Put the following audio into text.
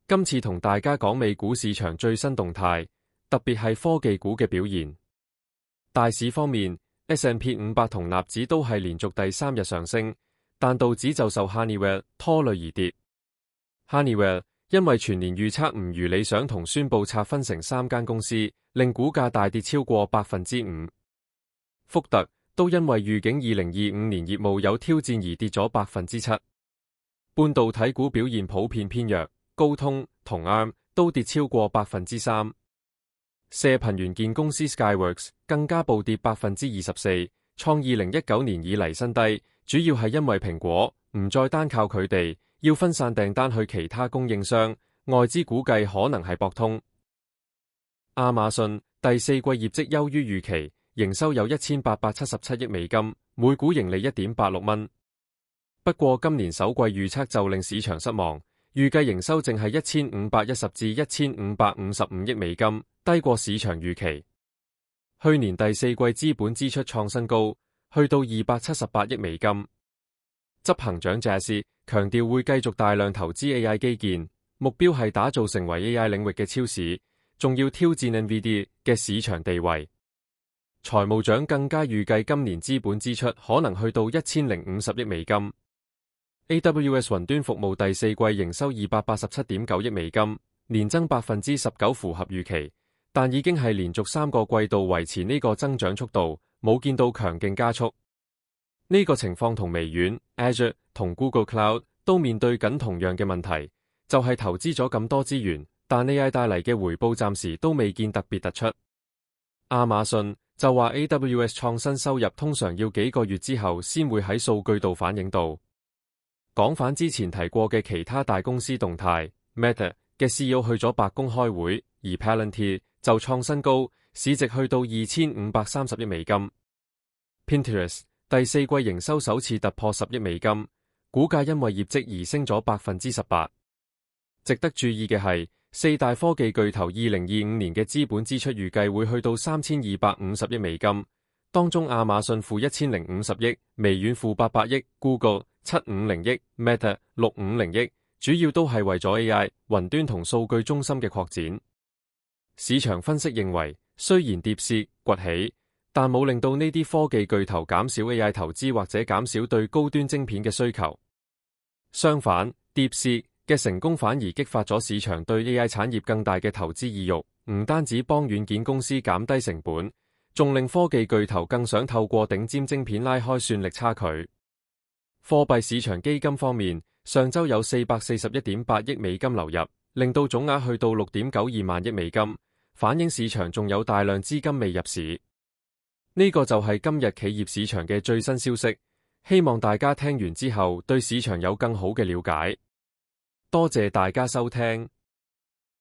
今次同大家講美股市場最新動態，特別係科技股嘅表現。大市方面 ，S&P 500同納指都係連續第3日上升，但道指就受 Honeywell 拖累而跌。Honeywell 因為全年預測唔如理想同宣布拆分成3間公司，令股價大跌超過 5%。福特都因為預警2025年業務有挑戰而跌咗 7%。半導體股表現普遍偏弱。高通同 ARM 都跌超過 3%， 射頻元件公司 Skyworks 更加暴跌 24%， 創2019年以嚟新低，主要係因為蘋果唔再單靠佢哋，要分散訂單去其他供應商，外資估計可能係博通。亞馬遜第四季業績優於預期，營收有1877億美金，每股盈利 1.86 蚊。不過今年首季預測就令市場失望。預計營收淨係1510至1555億美金，低過市場預期。去年第四季資本支出創新高，去到278億美金。執行長謝斯強調會繼續大量投資 AI 基建，目標係打造成為 AI 領域嘅超市，仲要挑戰 NVIDIA 嘅市場地位。財務長更加預計今年資本支出可能去到1050億美金。AWS 雲端服務第四季營收287.9億美金，年增 19%， 符合預期，但已經係連續3個季度維持呢個增長速度，冇見到強勁加速。呢個情況同微軟、Azure 同 Google Cloud 都面對緊同樣嘅問題，就係投資咗咁多資源，但 AI 帶嚟嘅回報暫時都未見特別突出。亞馬遜就話 AWS 創新收入通常要幾個月之後先會喺數據度反映到。講返之前提過嘅其他大公司動態 ，Meta 嘅 CEO 去咗白宮開會，而 Palantir 就創新高，市值去到2530億美金。Pinterest 第四季營收首次突破10億美金，股價因為業績而升咗 18%。值得注意嘅係，四大科技巨頭2025年嘅資本支出預計會去到3250億美金，當中亞馬遜負1050億，微軟負800億 ，Google 750億 ，Meta 650億，主要都係為咗 AI、雲端同數據中心嘅擴展。市場分析認為，雖然碟市崛起，但冇令到呢啲科技巨頭減少 AI 投資或者減少對高端晶片嘅需求。相反，碟市嘅成功反而激發咗市場對 AI 產業更大嘅投資意欲，唔單止幫軟件公司減低成本，仲令科技巨頭更想透過頂尖晶片拉開算力差距。貨幣市場基金方面，上週有441.8億美金流入，令到總額去到6.92萬億美金，反映市場仲有大量資金未入市。呢個就係今日企業市場嘅最新消息，希望大家聽完之後對市場有更好嘅了解。多謝大家收聽。